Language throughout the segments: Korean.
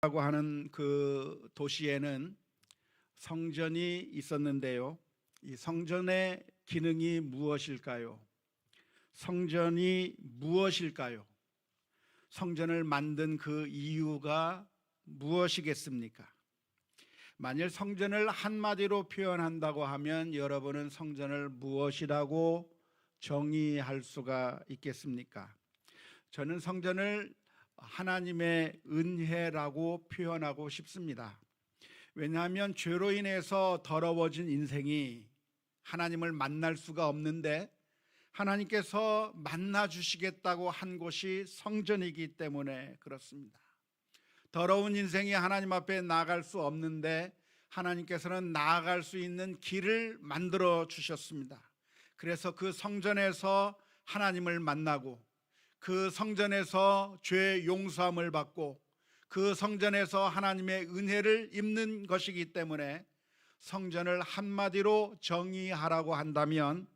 라고 하는 그 도시에는 성전이 있었는데요. 이 성전의 기능이 무엇일까요? 성전이 무엇일까요? 성전을 만든 그 이유가 무엇이겠습니까? 만일 성전을 한마디로 표현한다고 하면 여러분은 성전을 무엇이라고 정의할 수가 있겠습니까? 저는 성전을 하나님의 은혜라고 표현하고 싶습니다. 왜냐하면 죄로 인해서 더러워진 인생이 하나님을 만날 수가 없는데 하나님께서 만나 주시겠다고 한 곳이 성전이기 때문에 그렇습니다. 더러운 인생이 하나님 앞에 나아갈 수 없는데 하나님께서는 나아갈 수 있는 길을 만들어 주셨습니다. 그래서 그 성전에서 하나님을 만나고 그 성전에서 죄 용서함을 받고 그 성전에서 하나님의 은혜를 입는 것이기 때문에 성전을 한마디로 정의하라고 한다면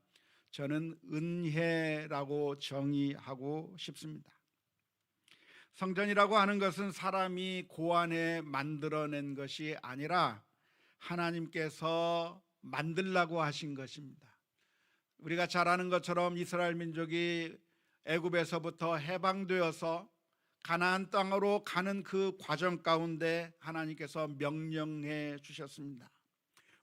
저는 은혜라고 정의하고 싶습니다. 성전이라고 하는 것은 사람이 고안에 만들어낸 것이 아니라 하나님께서 만들라고 하신 것입니다. 우리가 잘 아는 것처럼 이스라엘 민족이 애굽에서부터 해방되어서 가나안 땅으로 가는 그 과정 가운데 하나님께서 명령해 주셨습니다.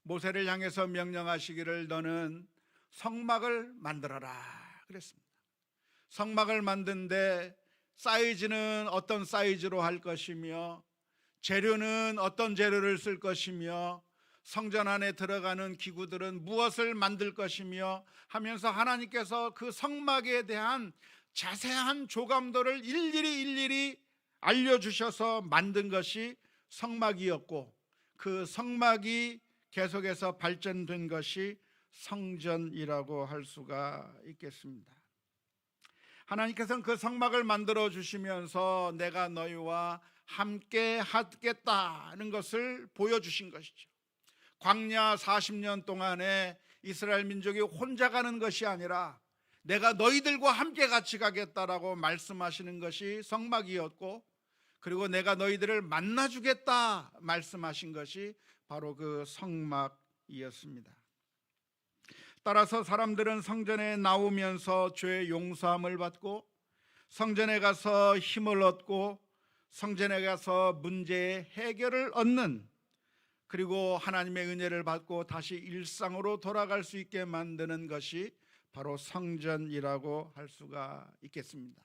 모세를 향해서 명령하시기를 너는 성막을 만들어라 그랬습니다. 성막을 만드는데 사이즈는 어떤 사이즈로 할 것이며 재료는 어떤 재료를 쓸 것이며 성전 안에 들어가는 기구들은 무엇을 만들 것이며 하면서 하나님께서 그 성막에 대한 자세한 조감도를 일일이 알려주셔서 만든 것이 성막이었고 그 성막이 계속해서 발전된 것이 성전이라고 할 수가 있겠습니다. 하나님께서는 그 성막을 만들어 주시면서 내가 너희와 함께 하겠다는 것을 보여주신 것이죠. 광야 40년 동안에 이스라엘 민족이 혼자 가는 것이 아니라 내가 너희들과 함께 같이 가겠다라고 말씀하시는 것이 성막이었고 그리고 내가 너희들을 만나주겠다 말씀하신 것이 바로 그 성막이었습니다. 따라서 사람들은 성전에 나오면서 죄 용서함을 받고 성전에 가서 힘을 얻고 성전에 가서 문제의 해결을 얻는 그리고 하나님의 은혜를 받고 다시 일상으로 돌아갈 수 있게 만드는 것이 바로 성전이라고 할 수가 있겠습니다.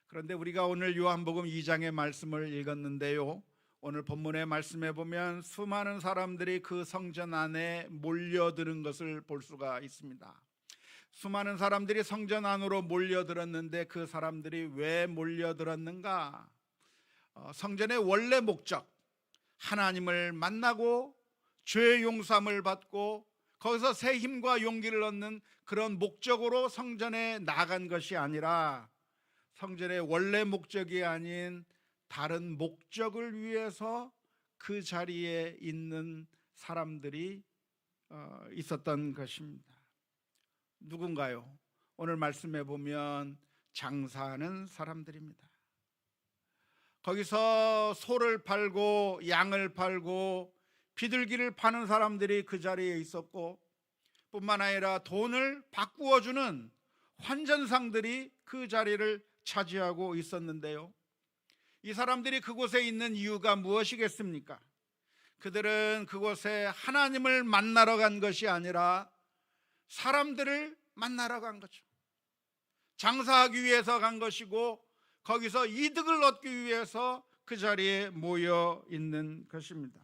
그런데 우리가 오늘 요한복음 2장의 말씀을 읽었는데요, 오늘 본문의 말씀에 보면 수많은 사람들이 그 성전 안에 몰려드는 것을 볼 수가 있습니다. 수많은 사람들이 성전 안으로 몰려들었는데 그 사람들이 왜 몰려들었는가? 성전의 원래 목적, 하나님을 만나고 죄 용서함을 받고 거기서 새 힘과 용기를 얻는 그런 목적으로 성전에 나간 것이 아니라 성전의 원래 목적이 아닌 다른 목적을 위해서 그 자리에 있는 사람들이 있었던 것입니다. 누군가요? 오늘 말씀해 보면 장사하는 사람들입니다. 거기서 소를 팔고 양을 팔고 비둘기를 파는 사람들이 그 자리에 있었고 뿐만 아니라 돈을 바꾸어주는 환전상들이 그 자리를 차지하고 있었는데요, 이 사람들이 그곳에 있는 이유가 무엇이겠습니까? 그들은 그곳에 하나님을 만나러 간 것이 아니라 사람들을 만나러 간 거죠. 장사하기 위해서 간 것이고 거기서 이득을 얻기 위해서 그 자리에 모여 있는 것입니다.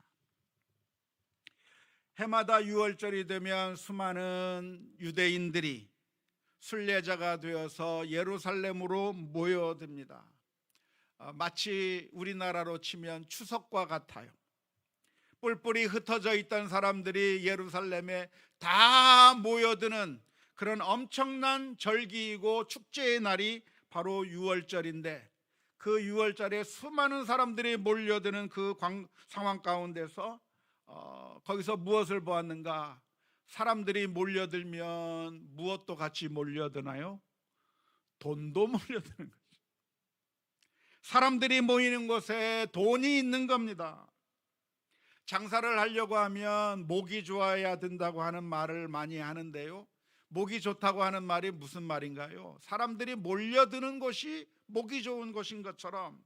해마다 유월절이 되면 수많은 유대인들이 순례자가 되어서 예루살렘으로 모여듭니다. 마치 우리나라로 치면 추석과 같아요. 뿔뿔이 흩어져 있던 사람들이 예루살렘에 다 모여드는 그런 엄청난 절기이고 축제의 날이 바로 유월절인데 그 유월절에 수많은 사람들이 몰려드는 그 상황 가운데서 거기서 무엇을 보았는가? 사람들이 몰려들면 무엇도 같이 몰려드나요? 돈도 몰려드는 거죠. 사람들이 모이는 곳에 돈이 있는 겁니다. 장사를 하려고 하면 목이 좋아야 된다고 하는 말을 많이 하는데요, 목이 좋다고 하는 말이 무슨 말인가요? 사람들이 몰려드는 곳이 목이 좋은 곳인 것처럼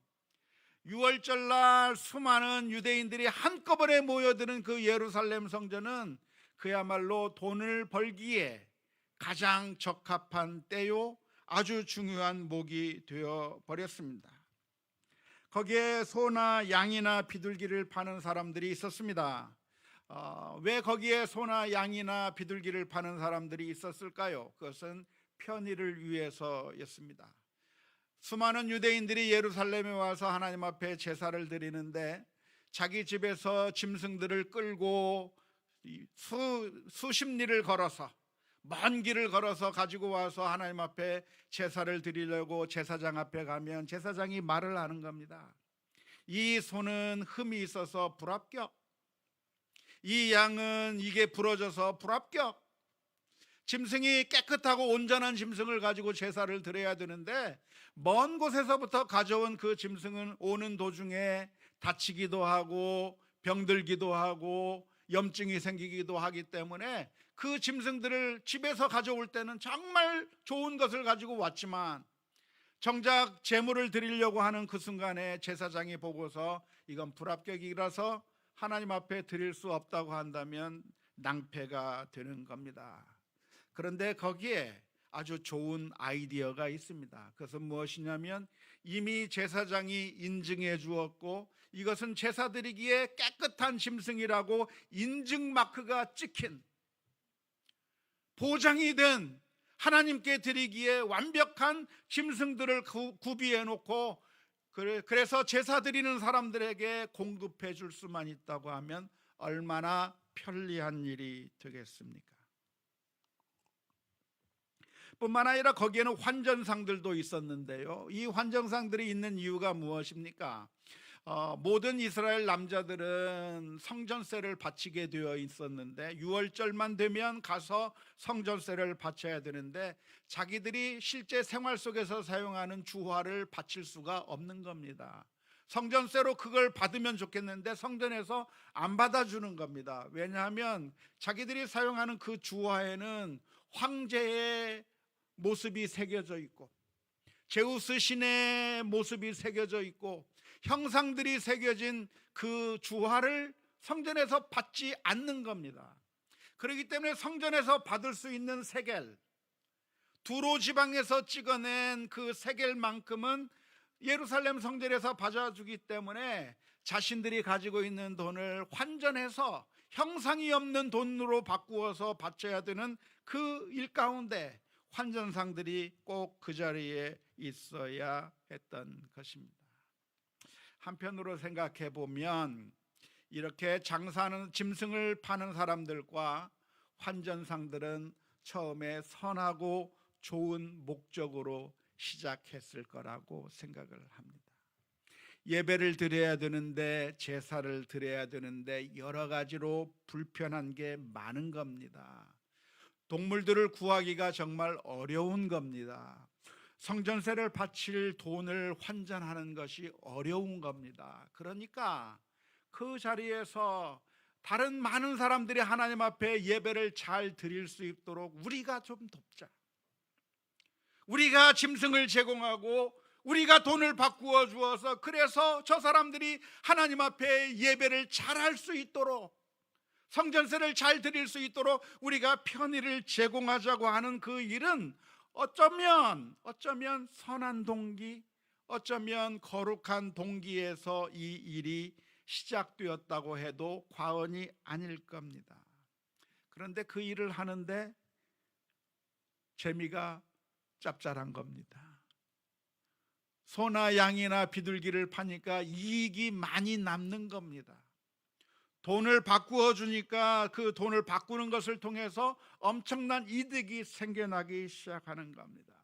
유월절날 수많은 유대인들이 한꺼번에 모여드는 그 예루살렘 성전은 그야말로 돈을 벌기에 가장 적합한 때요, 아주 중요한 목이 되어 버렸습니다. 거기에 소나 양이나 비둘기를 파는 사람들이 있었습니다. 왜 거기에 소나 양이나 비둘기를 파는 사람들이 있었을까요? 그것은 편의를 위해서였습니다. 수많은 유대인들이 예루살렘에 와서 하나님 앞에 제사를 드리는데 자기 집에서 짐승들을 끌고 수십 리를 걸어서, 먼 길을 걸어서 가지고 와서 하나님 앞에 제사를 드리려고 제사장 앞에 가면 제사장이 말을 하는 겁니다. 이 소는 흠이 있어서 불합격, 이 양은 이게 부러져서 불합격. 짐승이 깨끗하고 온전한 짐승을 가지고 제사를 드려야 되는데 먼 곳에서부터 가져온 그 짐승은 오는 도중에 다치기도 하고 병들기도 하고 염증이 생기기도 하기 때문에 그 짐승들을 집에서 가져올 때는 정말 좋은 것을 가지고 왔지만 정작 제물을 드리려고 하는 그 순간에 제사장이 보고서 이건 불합격이라서 하나님 앞에 드릴 수 없다고 한다면 낭패가 되는 겁니다. 그런데 거기에 아주 좋은 아이디어가 있습니다. 그것은 무엇이냐면 이미 제사장이 인증해 주었고 이것은 제사 드리기에 깨끗한 짐승이라고 인증 마크가 찍힌, 보장이 된, 하나님께 드리기에 완벽한 짐승들을 구비해 놓고 그래서 제사 드리는 사람들에게 공급해 줄 수만 있다고 하면 얼마나 편리한 일이 되겠습니까? 뿐만 아니라 거기에는 환전상들도 있었는데요, 이 환전상들이 있는 이유가 무엇입니까? 모든 이스라엘 남자들은 성전세를 바치게 되어 있었는데 6월절만 되면 가서 성전세를 바쳐야 되는데 자기들이 실제 생활 속에서 사용하는 주화를 바칠 수가 없는 겁니다. 성전세로 그걸 받으면 좋겠는데 성전에서 안 받아주는 겁니다. 왜냐하면 자기들이 사용하는 그 주화에는 황제의 모습이 새겨져 있고 제우스 신의 모습이 새겨져 있고 형상들이 새겨진 그 주화를 성전에서 받지 않는 겁니다. 그렇기 때문에 성전에서 받을 수 있는 세겔, 두로 지방에서 찍어낸 그 세겔만큼은 예루살렘 성전에서 받아주기 때문에 자신들이 가지고 있는 돈을 환전해서 형상이 없는 돈으로 바꾸어서 바쳐야 되는 그 일 가운데 환전상들이 꼭 그 자리에 있어야 했던 것입니다. 한편으로 생각해 보면 이렇게 장사하는 짐승을 파는 사람들과 환전상들은 처음에 선하고 좋은 목적으로 시작했을 거라고 생각을 합니다. 예배를 드려야 되는데, 제사를 드려야 되는데 여러 가지로 불편한 게 많은 겁니다. 동물들을 구하기가 정말 어려운 겁니다. 성전세를 바칠 돈을 환전하는 것이 어려운 겁니다. 그러니까 그 자리에서 다른 많은 사람들이 하나님 앞에 예배를 잘 드릴 수 있도록 우리가 좀 돕자. 우리가 짐승을 제공하고 우리가 돈을 바꾸어 주어서 그래서 저 사람들이 하나님 앞에 예배를 잘 할 수 있도록, 성전세를 잘 드릴 수 있도록 우리가 편의를 제공하자고 하는 그 일은 어쩌면 선한 동기, 어쩌면 거룩한 동기에서 이 일이 시작되었다고 해도 과언이 아닐 겁니다. 그런데 그 일을 하는데 재미가 짭짤한 겁니다. 소나 양이나 비둘기를 파니까 이익이 많이 남는 겁니다. 돈을 바꾸어 주니까 그 돈을 바꾸는 것을 통해서 엄청난 이득이 생겨나기 시작하는 겁니다.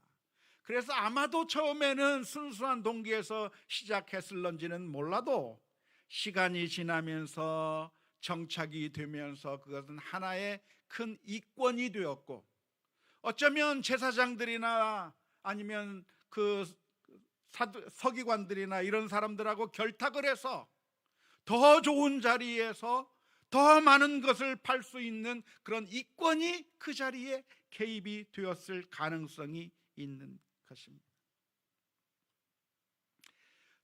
그래서 아마도 처음에는 순수한 동기에서 시작했을런지는 몰라도 시간이 지나면서 정착이 되면서 그것은 하나의 큰 이권이 되었고, 어쩌면 제사장들이나 아니면 그 서기관들이나 이런 사람들하고 결탁을 해서 더 좋은 자리에서 더 많은 것을 팔 수 있는 그런 이권이 그 자리에 개입이 되었을 가능성이 있는 것입니다.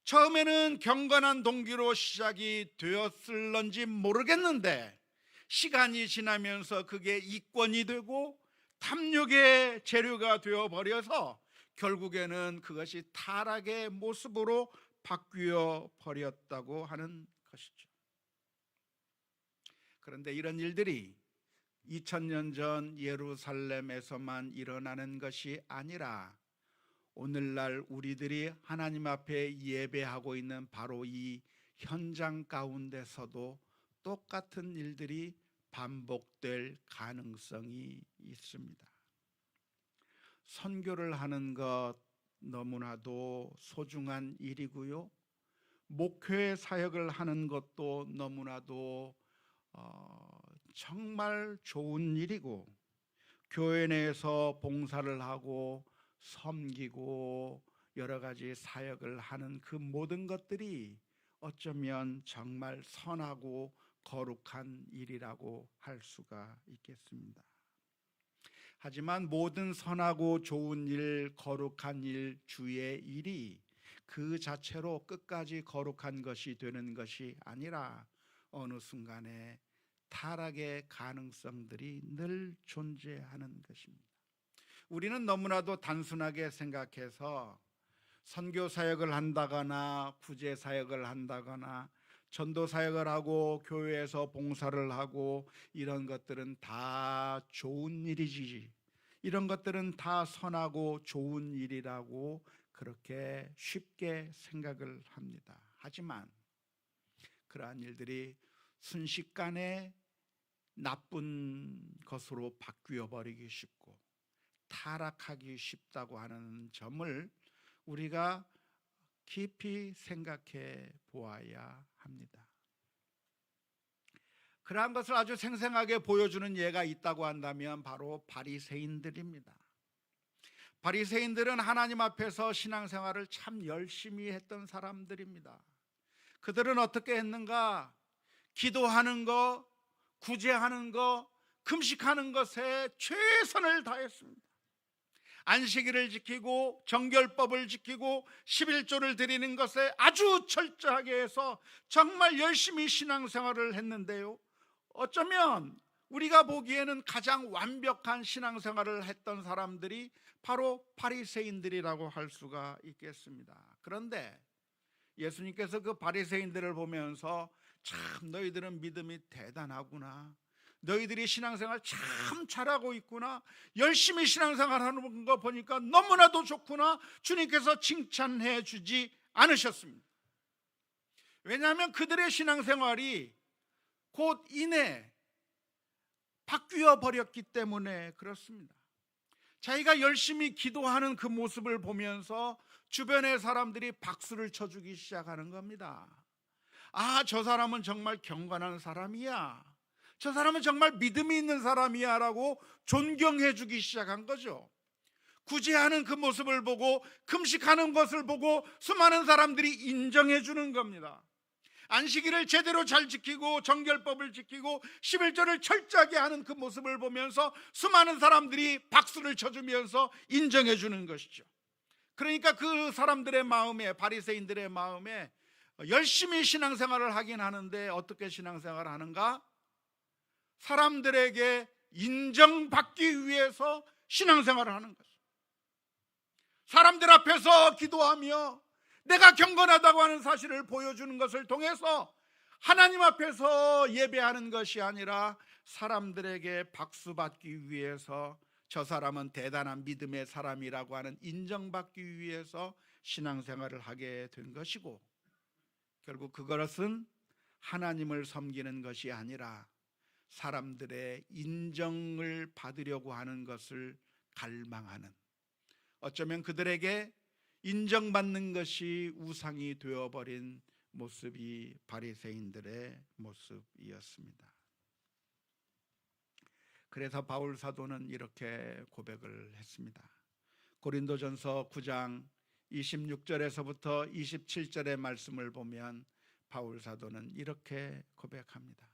처음에는 경건한 동기로 시작이 되었을런지 모르겠는데 시간이 지나면서 그게 이권이 되고 탐욕의 재료가 되어버려서 결국에는 그것이 타락의 모습으로 바뀌어 버렸다고 하는 것이죠. 그런데 이런 일들이 2000년 전 예루살렘에서만 일어나는 것이 아니라 오늘날 우리들이 하나님 앞에 예배하고 있는 바로 이 현장 가운데서도 똑같은 일들이 반복될 가능성이 있습니다. 선교를 하는 것 너무나도 소중한 일이고요, 목회 사역을 하는 것도 너무나도 정말 좋은 일이고, 교회 내에서 봉사를 하고 섬기고 여러 가지 사역을 하는 그 모든 것들이 어쩌면 정말 선하고 거룩한 일이라고 할 수가 있겠습니다. 하지만 모든 선하고 좋은 일, 거룩한 일, 주의 일이 그 자체로 끝까지 거룩한 것이 되는 것이 아니라 어느 순간에 타락의 가능성들이 늘 존재하는 것입니다. 우리는 너무나도 단순하게 생각해서 선교 사역을 한다거나 구제 사역을 한다거나 전도 사역을 하고 교회에서 봉사를 하고 이런 것들은 다 좋은 일이지, 이런 것들은 다 선하고 좋은 일이라고 그렇게 쉽게 생각을 합니다. 하지만 그러한 일들이 순식간에 나쁜 것으로 바뀌어 버리기 쉽고 타락하기 쉽다고 하는 점을 우리가 깊이 생각해 보아야 합니다. 그러한 것을 아주 생생하게 보여주는 예가 있다고 한다면 바로 바리새인들입니다. 바리새인들은 하나님 앞에서 신앙생활을 참 열심히 했던 사람들입니다. 그들은 어떻게 했는가? 기도하는 거, 구제하는 거, 금식하는 것에 최선을 다했습니다. 안식일을 지키고 정결법을 지키고 11조를 드리는 것에 아주 철저하게 해서 정말 열심히 신앙생활을 했는데요, 어쩌면 우리가 보기에는 가장 완벽한 신앙생활을 했던 사람들이 바로 바리새인들이라고 할 수가 있겠습니다. 그런데 예수님께서 그 바리새인들을 보면서 참 너희들은 믿음이 대단하구나, 너희들이 신앙생활 참 잘하고 있구나, 열심히 신앙생활하는 거 보니까 너무나도 좋구나, 주님께서 칭찬해 주지 않으셨습니다. 왜냐하면 그들의 신앙생활이 곧 이내 바뀌어 버렸기 때문에 그렇습니다. 자기가 열심히 기도하는 그 모습을 보면서 주변의 사람들이 박수를 쳐주기 시작하는 겁니다. 아, 저 사람은 정말 경건한 사람이야, 저 사람은 정말 믿음이 있는 사람이야 라고 존경해 주기 시작한 거죠. 구제하는 그 모습을 보고 금식하는 것을 보고 수많은 사람들이 인정해 주는 겁니다. 안식일을 제대로 잘 지키고 정결법을 지키고 11조를 철저하게 하는 그 모습을 보면서 수많은 사람들이 박수를 쳐주면서 인정해 주는 것이죠. 그러니까 그 사람들의 마음에, 바리새인들의 마음에 열심히 신앙생활을 하긴 하는데 어떻게 신앙생활을 하는가? 사람들에게 인정받기 위해서 신앙생활을 하는 것이죠. 사람들 앞에서 기도하며 내가 경건하다고 하는 사실을 보여주는 것을 통해서 하나님 앞에서 예배하는 것이 아니라 사람들에게 박수받기 위해서 저 사람은 대단한 믿음의 사람이라고 하는 인정받기 위해서 신앙생활을 하게 된 것이고, 결국 그것은 하나님을 섬기는 것이 아니라 사람들의 인정을 받으려고 하는 것을 갈망하는, 어쩌면 그들에게 인정받는 것이 우상이 되어버린 모습이 바리새인들의 모습이었습니다. 그래서 바울 사도는 이렇게 고백을 했습니다. 고린도전서 9장 26절에서부터 27절의 말씀을 보면 바울 사도는 이렇게 고백합니다.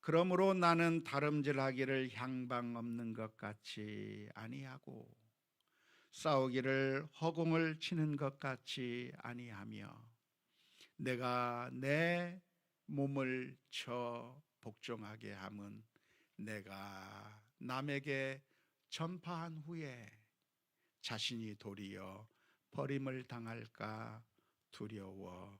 그러므로 나는 다름질하기를 향방 없는 것 같이 아니하고 싸우기를 허공을 치는 것 같이 아니하며 내가 내 몸을 쳐 복종하게 함은 내가 남에게 전파한 후에 자신이 도리어 버림을 당할까 두려워함이로다.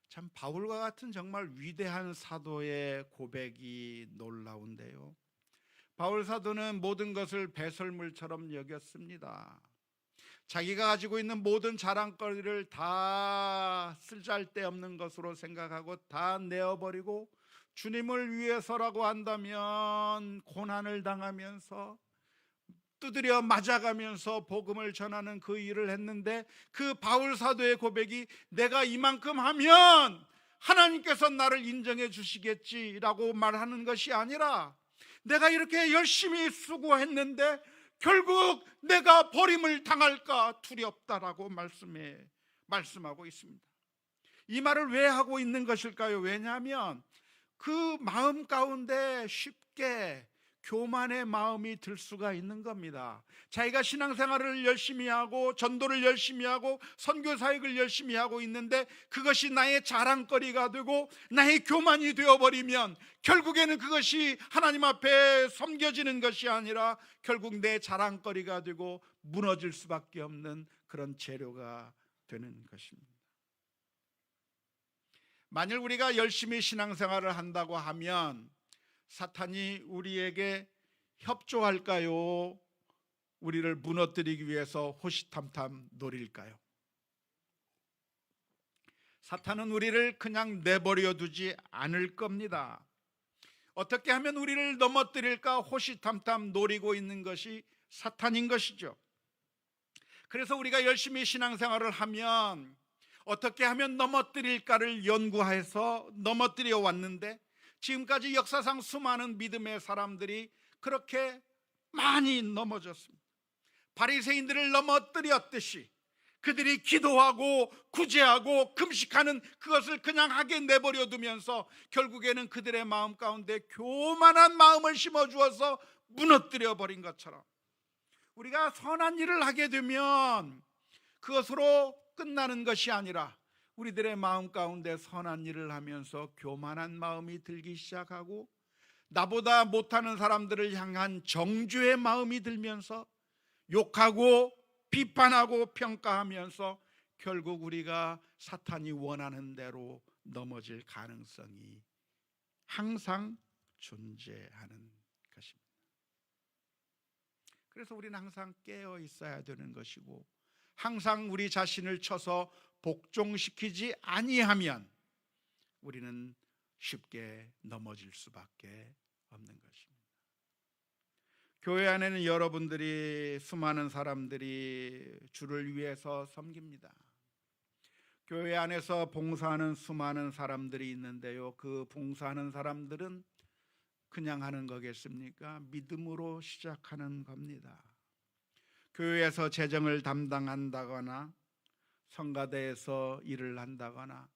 참 바울과 같은 정말 위대한 사도의 고백이 놀라운데요, 바울 사도는 모든 것을 배설물처럼 여겼습니다. 자기가 가지고 있는 모든 자랑거리를 다 쓸잘데없는 것으로 생각하고 다 내어버리고 주님을 위해서라고 한다면 고난을 당하면서 두드려 맞아가면서 복음을 전하는 그 일을 했는데, 그 바울 사도의 고백이 내가 이만큼 하면 하나님께서 나를 인정해 주시겠지라고 말하는 것이 아니라, 내가 이렇게 열심히 수고했는데 결국 내가 버림을 당할까 두렵다라고 말씀하고 있습니다. 이 말을 왜 하고 있는 것일까요? 왜냐하면 그 마음 가운데 쉽게 교만의 마음이 들 수가 있는 겁니다. 자기가 신앙생활을 열심히 하고 전도를 열심히 하고 선교 사역을 열심히 하고 있는데 그것이 나의 자랑거리가 되고 나의 교만이 되어버리면 결국에는 그것이 하나님 앞에 섬겨지는 것이 아니라 결국 내 자랑거리가 되고 무너질 수밖에 없는 그런 재료가 되는 것입니다. 만일 우리가 열심히 신앙생활을 한다고 하면 사탄이 우리에게 협조할까요? 우리를 무너뜨리기 위해서 호시탐탐 노릴까요? 사탄은 우리를 그냥 내버려 두지 않을 겁니다. 어떻게 하면 우리를 넘어뜨릴까 호시탐탐 노리고 있는 것이 사탄인 것이죠. 그래서 우리가 열심히 신앙생활을 하면 어떻게 하면 넘어뜨릴까를 연구해서 넘어뜨려 왔는데, 지금까지 역사상 수많은 믿음의 사람들이 그렇게 많이 넘어졌습니다. 바리새인들을 넘어뜨렸듯이 그들이 기도하고 구제하고 금식하는 그것을 그냥 하게 내버려 두면서 결국에는 그들의 마음 가운데 교만한 마음을 심어주어서 무너뜨려 버린 것처럼, 우리가 선한 일을 하게 되면 그것으로 끝나는 것이 아니라 우리들의 마음 가운데 선한 일을 하면서 교만한 마음이 들기 시작하고 나보다 못하는 사람들을 향한 정죄의 마음이 들면서 욕하고 비판하고 평가하면서 결국 우리가 사탄이 원하는 대로 넘어질 가능성이 항상 존재하는 것입니다. 그래서 우리는 항상 깨어 있어야 되는 것이고, 항상 우리 자신을 쳐서 복종시키지 아니하면 우리는 쉽게 넘어질 수밖에 없는 것입니다. 교회 안에는 여러분들이, 수많은 사람들이 주를 위해서 섬깁니다. 교회 안에서 봉사하는 수많은 사람들이 있는데요, 그 봉사하는 사람들은 그냥 하는 거겠습니까? 믿음으로 시작하는 겁니다. 교회에서 재정을 담당한다거나 성가대에서 일을 한다거나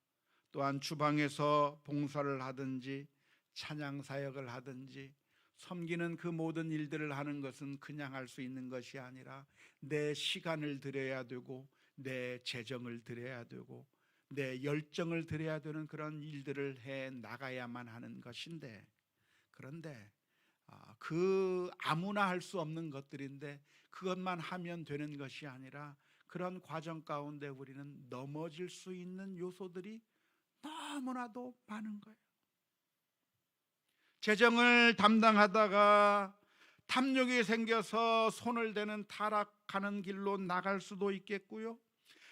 또한 주방에서 봉사를 하든지 찬양 사역을 하든지 섬기는 그 모든 일들을 하는 것은 그냥 할 수 있는 것이 아니라 내 시간을 들여야 되고 내 재정을 들여야 되고 내 열정을 들여야 되는 그런 일들을 해 나가야만 하는 것인데, 그런데 그 아무나 할 수 없는 것들인데 그것만 하면 되는 것이 아니라 그런 과정 가운데 우리는 넘어질 수 있는 요소들이 너무나도 많은 거예요. 재정을 담당하다가 탐욕이 생겨서 손을 대는 타락하는 길로 나갈 수도 있겠고요,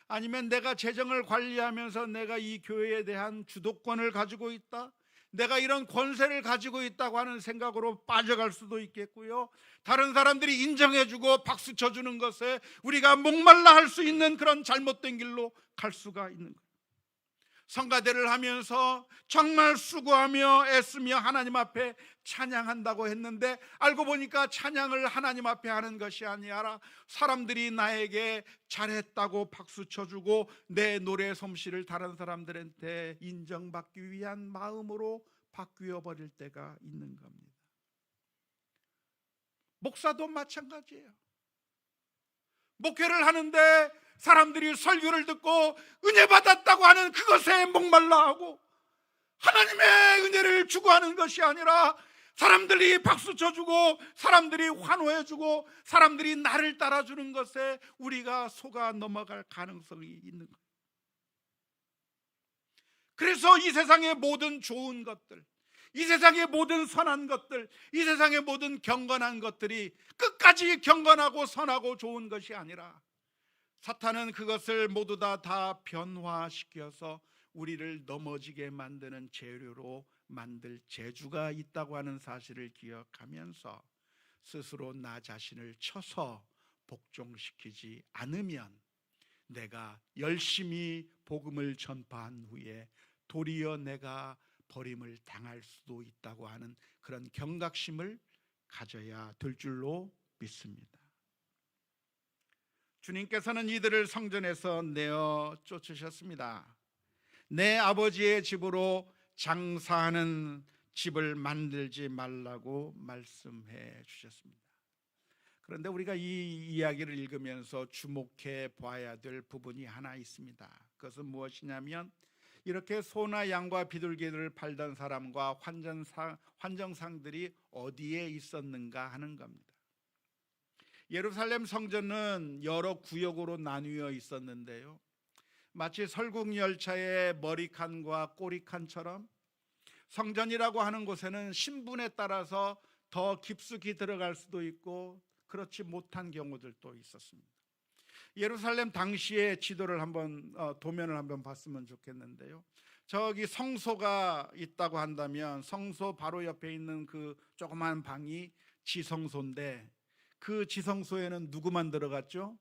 아니면 내가 재정을 관리하면서 내가 이 교회에 대한 주도권을 가지고 있다, 내가 이런 권세를 가지고 있다고 하는 생각으로 빠져갈 수도 있겠고요, 다른 사람들이 인정해주고 박수 쳐주는 것에 우리가 목말라 할 수 있는 그런 잘못된 길로 갈 수가 있는 거예요. 성가대를 하면서 정말 수고하며 애쓰며 하나님 앞에 찬양한다고 했는데, 알고 보니까 찬양을 하나님 앞에 하는 것이 아니라 사람들이 나에게 잘했다고 박수 쳐주고 내 노래 솜씨를 다른 사람들한테 인정받기 위한 마음으로 바뀌어 버릴 때가 있는 겁니다. 목사도 마찬가지예요. 목회를 하는데 사람들이 설교를 듣고 은혜 받았다고 하는 그것에 목말라 하고 하나님의 은혜를 추구하는 것이 아니라 사람들이 박수 쳐주고 사람들이 환호해주고 사람들이 나를 따라주는 것에 우리가 속아 넘어갈 가능성이 있는 거예요. 그래서 이 세상의 모든 좋은 것들, 이 세상의 모든 선한 것들, 이 세상의 모든 경건한 것들이 끝까지 경건하고 선하고 좋은 것이 아니라 사탄은 그것을 모두 다 변화시켜서 우리를 넘어지게 만드는 재료로 만들 재주가 있다고 하는 사실을 기억하면서 스스로 나 자신을 쳐서 복종시키지 않으면 내가 열심히 복음을 전파한 후에 도리어 내가 버림을 당할 수도 있다고 하는 그런 경각심을 가져야 될 줄로 믿습니다. 주님께서는 이들을 성전에서 내어 쫓으셨습니다. 내 아버지의 집으로 장사하는 집을 만들지 말라고 말씀해 주셨습니다. 그런데 우리가 이 이야기를 읽으면서 주목해 봐야 될 부분이 하나 있습니다. 그것은 무엇이냐면 이렇게 소나 양과 비둘기를 팔던 사람과 환정상들이 어디에 있었는가 하는 겁니다. 예루살렘 성전은 여러 구역으로 나뉘어 있었는데요, 마치 설국열차의 머리칸과 꼬리칸처럼 성전이라고 하는 곳에는 신분에 따라서 더 깊숙이 들어갈 수도 있고 그렇지 못한 경우들도 있었습니다. 예루살렘 당시의 지도를 한번 도면을 한번 봤으면 좋겠는데요, 저기 성소가 있다고 한다면 성소 바로 옆에 있는 그 조그만 방이 지성소인데 그 지성소에는 누구만 들어갔죠?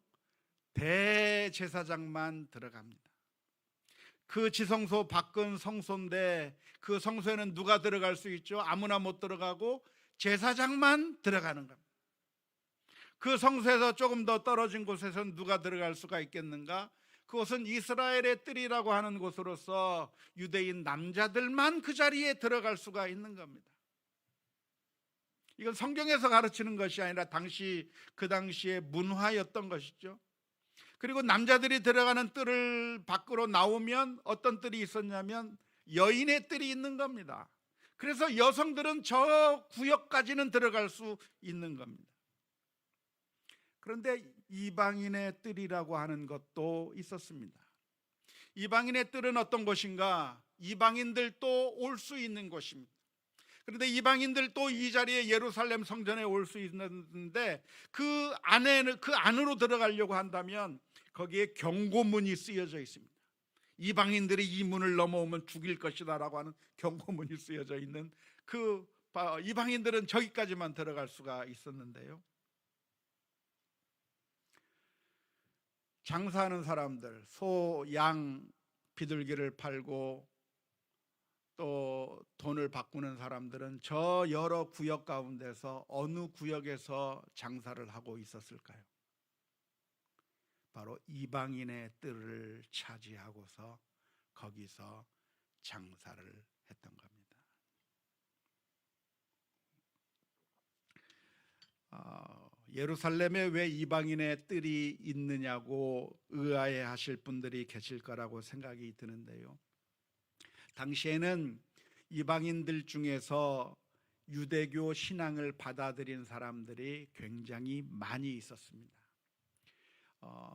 대제사장만 들어갑니다. 그 지성소 밖은 성소인데 그 성소에는 누가 들어갈 수 있죠? 아무나 못 들어가고 제사장만 들어가는 겁니다. 그 성소에서 조금 더 떨어진 곳에서는 누가 들어갈 수가 있겠는가? 그곳은 이스라엘의 뜰이라고 하는 곳으로서 유대인 남자들만 그 자리에 들어갈 수가 있는 겁니다. 이건 성경에서 가르치는 것이 아니라 그 당시의 문화였던 것이죠. 그리고 남자들이 들어가는 뜰을 밖으로 나오면 어떤 뜰이 있었냐면 여인의 뜰이 있는 겁니다. 그래서 여성들은 저 구역까지는 들어갈 수 있는 겁니다. 그런데 이방인의 뜰이라고 하는 것도 있었습니다. 이방인의 뜰은 어떤 곳인가? 이방인들도 올 수 있는 곳입니다. 그런데 이방인들도 이 자리에 예루살렘 성전에 올 수 있는데 그 안으로 들어가려고 한다면 거기에 경고문이 쓰여져 있습니다. 이방인들이 이 문을 넘어오면 죽일 것이다라고 하는 경고문이 쓰여져 있는 그 이방인들은 저기까지만 들어갈 수가 있었는데요, 장사하는 사람들, 소, 양, 비둘기를 팔고 또 돈을 바꾸는 사람들은 저 여러 구역 가운데서 어느 구역에서 장사를 하고 있었을까요? 바로 이방인의 뜰을 차지하고서 거기서 장사를 했던 겁니다. 예루살렘에 왜 이방인의 뜰이 있느냐고 의아해 하실 분들이 계실 거라고 생각이 드는데요, 당시에는 이방인들 중에서 유대교 신앙을 받아들인 사람들이 굉장히 많이 있었습니다.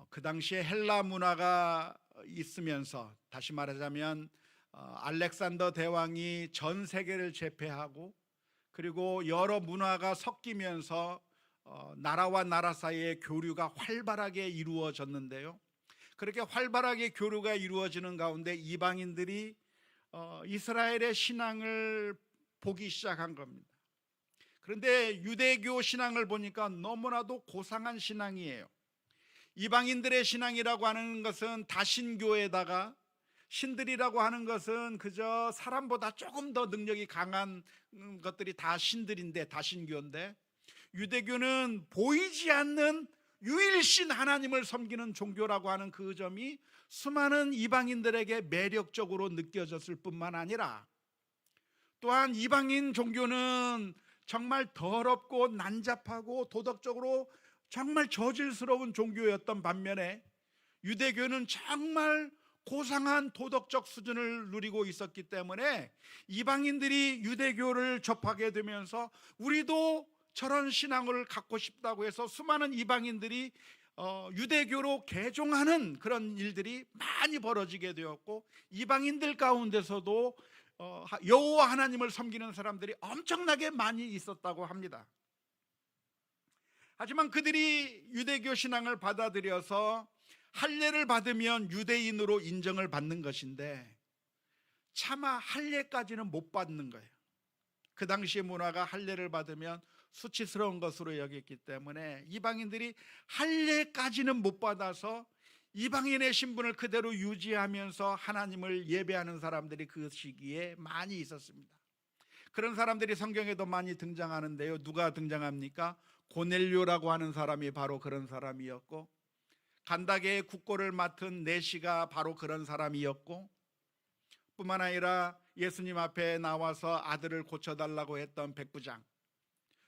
그 당시에 헬라 문화가 있으면서, 다시 말하자면 알렉산더 대왕이 전 세계를 제패하고 그리고 여러 문화가 섞이면서 나라와 나라 사이의 교류가 활발하게 이루어졌는데요, 그렇게 활발하게 교류가 이루어지는 가운데 이방인들이 이스라엘의 신앙을 보기 시작한 겁니다. 그런데 유대교 신앙을 보니까 너무나도 고상한 신앙이에요. 이방인들의 신앙이라고 하는 것은 다신교에다가 신들이라고 하는 것은 그저 사람보다 조금 더 능력이 강한 것들이 다 신들인데, 다 신교인데, 유대교는 보이지 않는 유일신 하나님을 섬기는 종교라고 하는 그 점이 수많은 이방인들에게 매력적으로 느껴졌을 뿐만 아니라, 또한 이방인 종교는 정말 더럽고 난잡하고 도덕적으로 정말 저질스러운 종교였던 반면에, 유대교는 정말 고상한 도덕적 수준을 누리고 있었기 때문에 이방인들이 유대교를 접하게 되면서 우리도 저런 신앙을 갖고 싶다고 해서 수많은 이방인들이 유대교로 개종하는 그런 일들이 많이 벌어지게 되었고, 이방인들 가운데서도 여호와 하나님을 섬기는 사람들이 엄청나게 많이 있었다고 합니다. 하지만 그들이 유대교 신앙을 받아들여서 할례를 받으면 유대인으로 인정을 받는 것인데, 차마 할례까지는 못 받는 거예요. 그 당시의 문화가 할례를 받으면 수치스러운 것으로 여겼기 때문에 이방인들이 할례까지는 못 받아서 이방인의 신분을 그대로 유지하면서 하나님을 예배하는 사람들이 그 시기에 많이 있었습니다. 그런 사람들이 성경에도 많이 등장하는데요. 누가 등장합니까? 고넬료라고 하는 사람이 바로 그런 사람이었고, 간다게의 국고를 맡은 내시가 바로 그런 사람이었고, 뿐만 아니라 예수님 앞에 나와서 아들을 고쳐달라고 했던 백부장,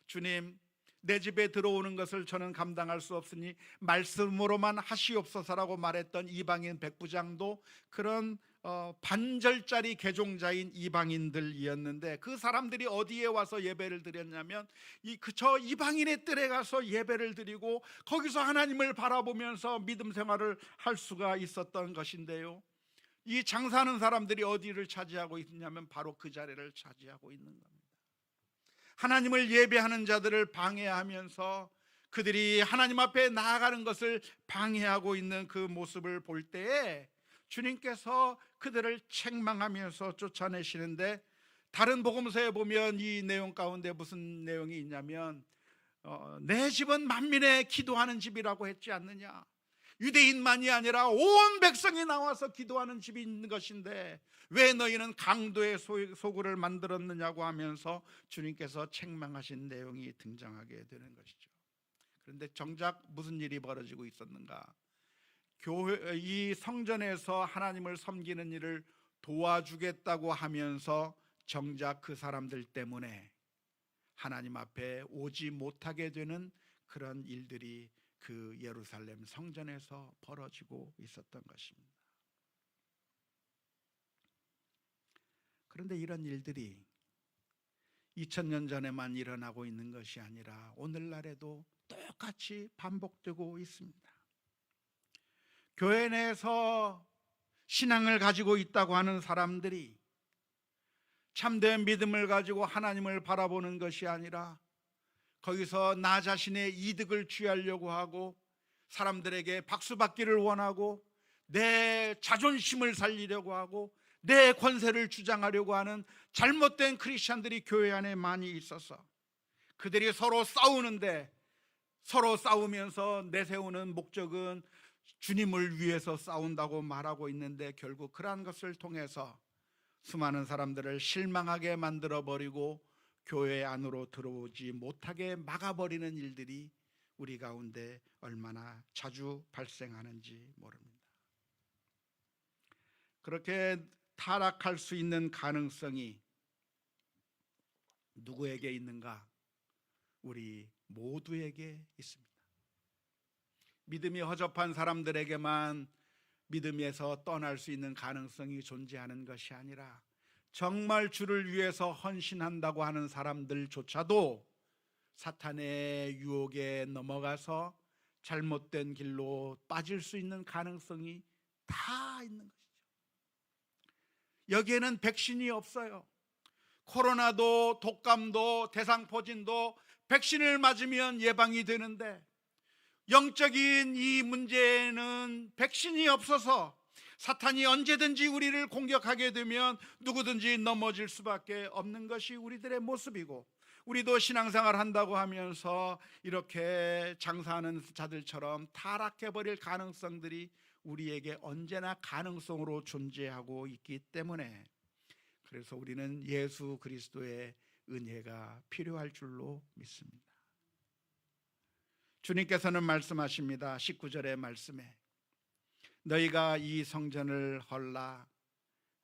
주님, 내 집에 들어오는 것을 저는 감당할 수 없으니 말씀으로만 하시옵소서라고 말했던 이방인 백부장도 그런 반절짜리 개종자인 이방인들이었는데, 그 사람들이 어디에 와서 예배를 드렸냐면 저 이방인의 뜰에 가서 예배를 드리고 거기서 하나님을 바라보면서 믿음 생활을 할 수가 있었던 것인데요, 이 장사하는 사람들이 어디를 차지하고 있냐면 바로 그 자리를 차지하고 있는 겁니다. 하나님을 예배하는 자들을 방해하면서 그들이 하나님 앞에 나아가는 것을 방해하고 있는 그 모습을 볼 때에 주님께서 그들을 책망하면서 쫓아내시는데, 다른 복음서에 보면 이 내용 가운데 무슨 내용이 있냐면 내 집은 만민의 기도하는 집이라고 했지 않느냐, 유대인만이 아니라 온 백성이 나와서 기도하는 집이 있는 것인데 왜 너희는 강도의 소굴을 만들었느냐고 하면서 주님께서 책망하신 내용이 등장하게 되는 것이죠. 그런데 정작 무슨 일이 벌어지고 있었는가? 이 성전에서 하나님을 섬기는 일을 도와주겠다고 하면서 정작 그 사람들 때문에 하나님 앞에 오지 못하게 되는 그런 일들이 그 예루살렘 성전에서 벌어지고 있었던 것입니다. 그런데 이런 일들이 2000년 전에만 일어나고 있는 것이 아니라 오늘날에도 똑같이 반복되고 있습니다. 교회 내에서 신앙을 가지고 있다고 하는 사람들이 참된 믿음을 가지고 하나님을 바라보는 것이 아니라 거기서 나 자신의 이득을 취하려고 하고 사람들에게 박수받기를 원하고 내 자존심을 살리려고 하고 내 권세를 주장하려고 하는 잘못된 크리스찬들이 교회 안에 많이 있어서 그들이 서로 싸우는데, 서로 싸우면서 내세우는 목적은 주님을 위해서 싸운다고 말하고 있는데, 결국 그러한 것을 통해서 수많은 사람들을 실망하게 만들어버리고 교회 안으로 들어오지 못하게 막아버리는 일들이 우리 가운데 얼마나 자주 발생하는지 모릅니다. 그렇게 타락할 수 있는 가능성이 누구에게 있는가? 우리 모두에게 있습니다. 믿음이 허접한 사람들에게만 믿음에서 떠날 수 있는 가능성이 존재하는 것이 아니라 정말 주를 위해서 헌신한다고 하는 사람들조차도 사탄의 유혹에 넘어가서 잘못된 길로 빠질 수 있는 가능성이 다 있는 것이죠. 여기에는 백신이 없어요. 코로나도 독감도 대상포진도 백신을 맞으면 예방이 되는데, 영적인 이 문제는 백신이 없어서 사탄이 언제든지 우리를 공격하게 되면 누구든지 넘어질 수밖에 없는 것이 우리들의 모습이고, 우리도 신앙생활 한다고 하면서 이렇게 장사하는 자들처럼 타락해버릴 가능성들이 우리에게 언제나 가능성으로 존재하고 있기 때문에, 그래서 우리는 예수 그리스도의 은혜가 필요할 줄로 믿습니다. 주님께서는 말씀하십니다. 19절의 말씀에 너희가 이 성전을 헐라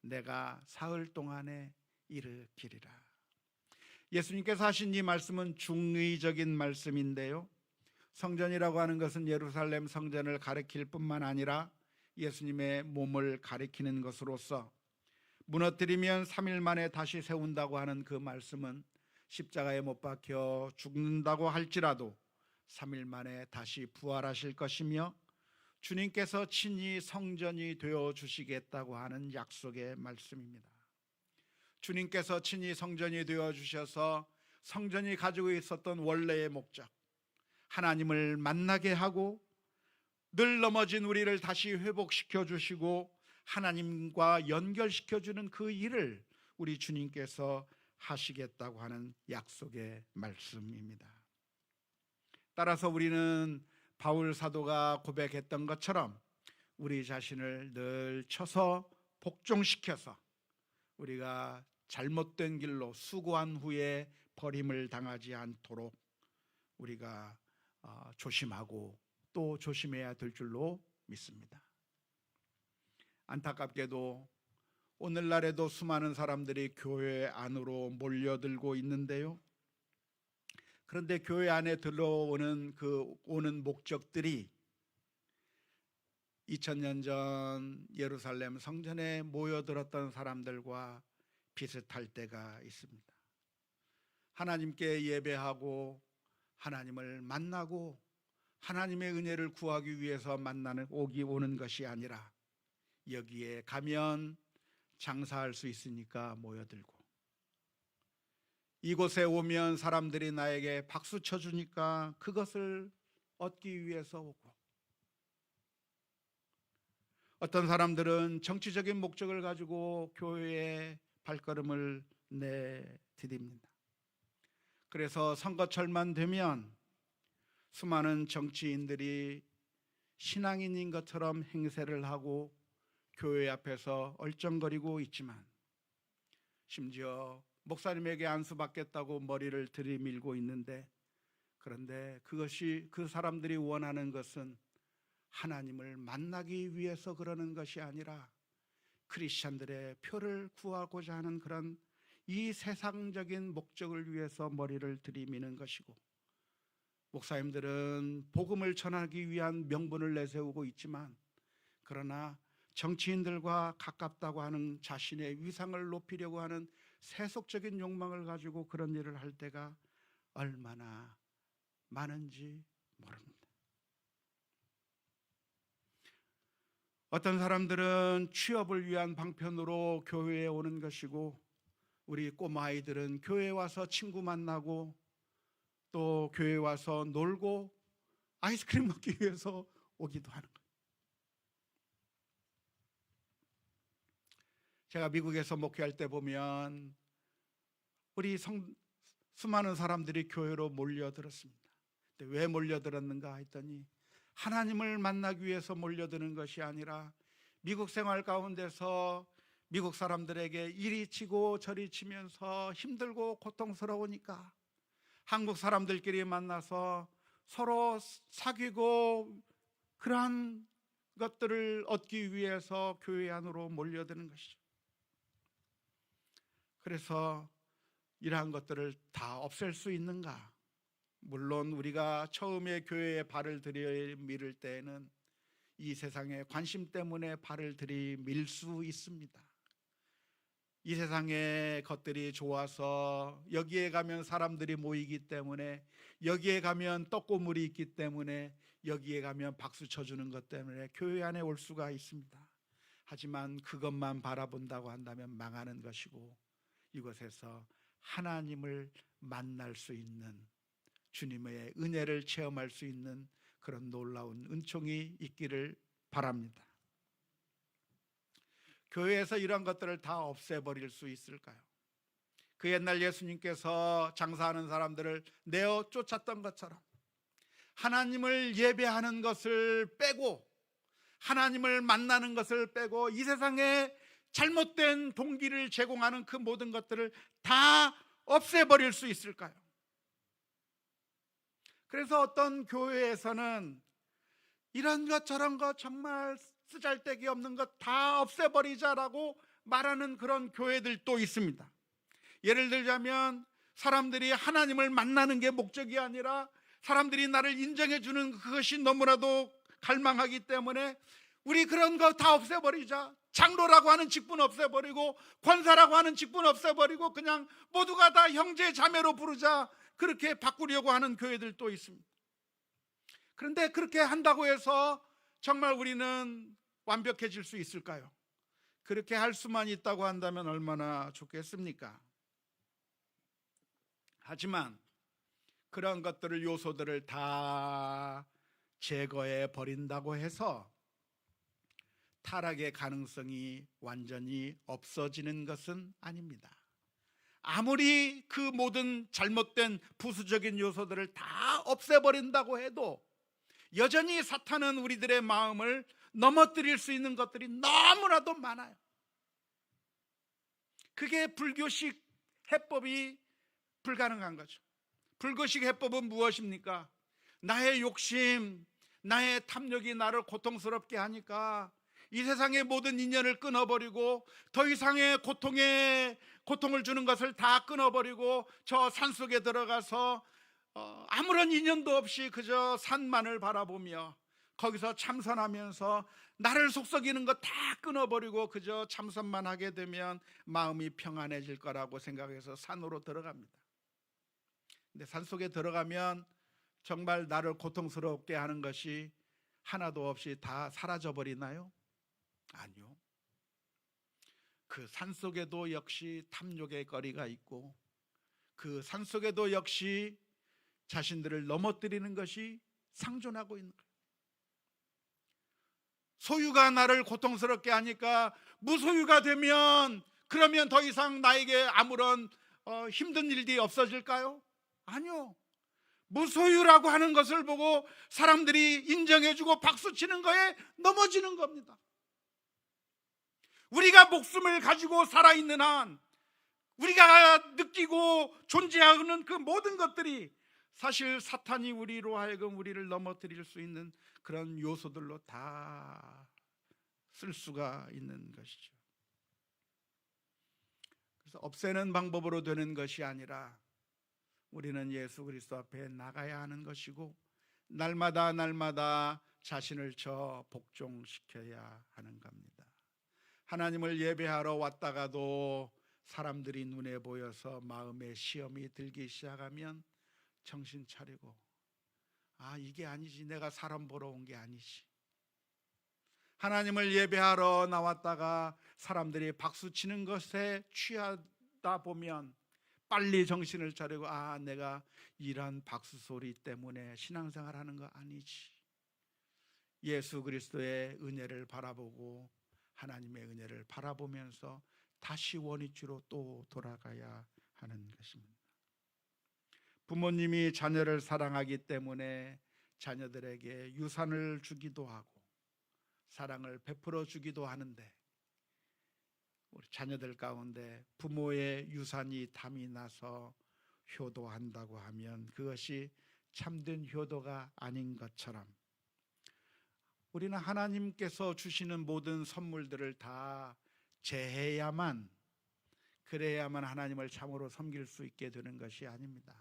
내가 사흘 동안에 일으키리라. 예수님께서 하신 이 말씀은 중의적인 말씀인데요, 성전이라고 하는 것은 예루살렘 성전을 가리킬 뿐만 아니라 예수님의 몸을 가리키는 것으로서 무너뜨리면 3일 만에 다시 세운다고 하는 그 말씀은 십자가에 못 박혀 죽는다고 할지라도 3일 만에 다시 부활하실 것이며 주님께서 친히 성전이 되어 주시겠다고 하는 약속의 말씀입니다. 주님께서 친히 성전이 되어 주셔서 성전이 가지고 있었던 원래의 목적, 하나님을 만나게 하고 늘 넘어진 우리를 다시 회복시켜 주시고 하나님과 연결시켜 주는 그 일을 우리 주님께서 하시겠다고 하는 약속의 말씀입니다. 따라서 우리는 바울 사도가 고백했던 것처럼 우리 자신을 늘 쳐서 복종시켜서 우리가 잘못된 길로 수고한 후에 버림을 당하지 않도록 우리가 조심하고 또 조심해야 될 줄로 믿습니다. 안타깝게도 오늘날에도 수많은 사람들이 교회 안으로 몰려들고 있는데요, 그런데 교회 안에 들어오는 오는 목적들이 2000년 전 예루살렘 성전에 모여들었던 사람들과 비슷할 때가 있습니다. 하나님께 예배하고 하나님을 만나고 하나님의 은혜를 구하기 위해서 오는 것이 아니라 여기에 가면 장사할 수 있으니까 모여들고, 이곳에 오면 사람들이 나에게 박수 쳐주니까 그것을 얻기 위해서 오고, 어떤 사람들은 정치적인 목적을 가지고 교회에 발걸음을 내디딥니다. 그래서 선거철만 되면 수많은 정치인들이 신앙인인 것처럼 행세를 하고 교회 앞에서 얼쩡거리고 있지만, 심지어 목사님에게 안수받겠다고 머리를 들이밀고 있는데, 그런데 그것이 그 사람들이 원하는 것은 하나님을 만나기 위해서 그러는 것이 아니라 크리스찬들의 표를 구하고자 하는 그런 이 세상적인 목적을 위해서 머리를 들이미는 것이고, 목사님들은 복음을 전하기 위한 명분을 내세우고 있지만, 그러나 정치인들과 가깝다고 하는 자신의 위상을 높이려고 하는 세속적인 욕망을 가지고 그런 일을 할 때가 얼마나 많은지 모릅니다. 어떤 사람들은 취업을 위한 방편으로 교회에 오는 것이고, 우리 꼬마아이들은 교회에 와서 친구 만나고 또 교회에 와서 놀고 아이스크림 먹기 위해서 오기도 하는 거예요. 제가 미국에서 목회할 때 보면 우리 수많은 사람들이 교회로 몰려들었습니다. 근데 왜 몰려들었는가 했더니 하나님을 만나기 위해서 몰려드는 것이 아니라 미국 생활 가운데서 미국 사람들에게 이리 치고 저리 치면서 힘들고 고통스러우니까 한국 사람들끼리 만나서 서로 사귀고 그러한 것들을 얻기 위해서 교회 안으로 몰려드는 것이죠. 그래서 이러한 것들을 다 없앨 수 있는가? 물론 우리가 처음에 교회에 발을 들이밀을 때에는 이 세상의 관심 때문에 발을 들이밀 수 있습니다. 이 세상의 것들이 좋아서 여기에 가면 사람들이 모이기 때문에, 여기에 가면 떡고물이 있기 때문에, 여기에 가면 박수 쳐주는 것 때문에 교회 안에 올 수가 있습니다. 하지만 그것만 바라본다고 한다면 망하는 것이고, 이곳에서 하나님을 만날 수 있는, 주님의 은혜를 체험할 수 있는 그런 놀라운 은총이 있기를 바랍니다. 교회에서 이런 것들을 다 없애버릴 수 있을까요? 그 옛날 예수님께서 장사하는 사람들을 내어 쫓았던 것처럼 하나님을 예배하는 것을 빼고 하나님을 만나는 것을 빼고 이 세상에 잘못된 동기를 제공하는 그 모든 것들을 다 없애버릴 수 있을까요? 그래서 어떤 교회에서는 이런 것 저런 것 정말 쓰잘데기 없는 것 다 없애버리자라고 말하는 그런 교회들도 있습니다. 예를 들자면 사람들이 하나님을 만나는 게 목적이 아니라 사람들이 나를 인정해 주는 그것이 너무나도 갈망하기 때문에 우리 그런 거 다 없애버리자. 장로라고 하는 직분 없애버리고 권사라고 하는 직분 없애버리고 그냥 모두가 다 형제 자매로 부르자, 그렇게 바꾸려고 하는 교회들도 있습니다. 그런데 그렇게 한다고 해서 정말 우리는 완벽해질 수 있을까요? 그렇게 할 수만 있다고 한다면 얼마나 좋겠습니까? 하지만 그런 것들을, 요소들을 다 제거해 버린다고 해서 타락의 가능성이 완전히 없어지는 것은 아닙니다. 아무리 그 모든 잘못된 부수적인 요소들을 다 없애버린다고 해도 여전히 사탄은 우리들의 마음을 넘어뜨릴 수 있는 것들이 너무나도 많아요. 그게 불교식 해법이 불가능한 거죠. 불교식 해법은 무엇입니까? 나의 욕심, 나의 탐욕이 나를 고통스럽게 하니까 이 세상의 모든 인연을 끊어버리고 더 이상의 고통을 주는 것을 다 끊어버리고 저 산속에 들어가서 아무런 인연도 없이 그저 산만을 바라보며 거기서 참선하면서 나를 속썩이는 거 다 끊어버리고 그저 참선만 하게 되면 마음이 평안해질 거라고 생각해서 산으로 들어갑니다. 근데 산속에 들어가면 정말 나를 고통스럽게 하는 것이 하나도 없이 다 사라져 버리나요? 아니요. 그 산속에도 역시 탐욕의 거리가 있고 그 산속에도 역시 자신들을 넘어뜨리는 것이 상존하고 있는 거예요. 소유가 나를 고통스럽게 하니까 무소유가 되면 그러면 더 이상 나에게 아무런 힘든 일이 없어질까요? 아니요. 무소유라고 하는 것을 보고 사람들이 인정해주고 박수치는 거에 넘어지는 겁니다. 우리가 목숨을 가지고 살아있는 한 우리가 느끼고 존재하는 그 모든 것들이 사실 사탄이 우리로 하여금 우리를 넘어뜨릴 수 있는 그런 요소들로 다 쓸 수가 있는 것이죠. 그래서 없애는 방법으로 되는 것이 아니라 우리는 예수 그리스도 앞에 나가야 하는 것이고 날마다 자신을 복종시켜야 하는 겁니다. 하나님을 예배하러 왔다가도 사람들이 눈에 보여서 마음에 시험이 들기 시작하면 정신 차리고 이게 아니지, 내가 사람 보러 온 게 아니지. 하나님을 예배하러 나왔다가 사람들이 박수치는 것에 취하다 보면 빨리 정신을 차리고 내가 이런 박수 소리 때문에 신앙생활 하는 거 아니지. 예수 그리스도의 은혜를 바라보고 하나님의 은혜를 바라보면서 다시 원위치로 또 돌아가야 하는 것입니다. 부모님이 자녀를 사랑하기 때문에 자녀들에게 유산을 주기도 하고 사랑을 베풀어 주기도 하는데 우리 자녀들 가운데 부모의 유산이 탐이 나서 효도한다고 하면 그것이 참된 효도가 아닌 것처럼 우리는 하나님께서 주시는 모든 선물들을 다 제해야만, 그래야만 하나님을 참으로 섬길 수 있게 되는 것이 아닙니다.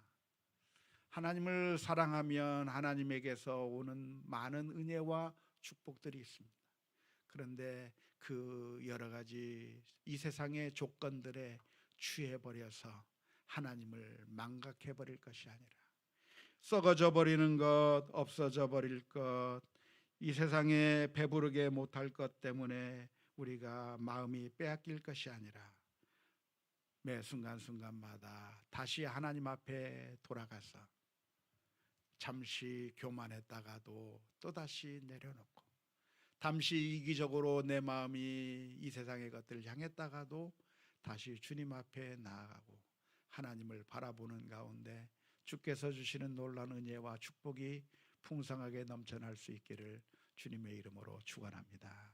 하나님을 사랑하면 하나님에게서 오는 많은 은혜와 축복들이 있습니다. 그런데 그 여러 가지 이 세상의 조건들에 취해버려서 하나님을 망각해버릴 것이 아니라 썩어져 버리는 것, 없어져 버릴 것, 이 세상에 배부르게 못할 것 때문에 우리가 마음이 빼앗길 것이 아니라 매 순간순간마다 다시 하나님 앞에 돌아가서 잠시 교만했다가도 또다시 내려놓고 잠시 이기적으로 내 마음이 이 세상의 것들을 향했다가도 다시 주님 앞에 나아가고 하나님을 바라보는 가운데 주께서 주시는 놀라운 은혜와 축복이 풍성하게 넘쳐날 수 있기를 주님의 이름으로 축원합니다.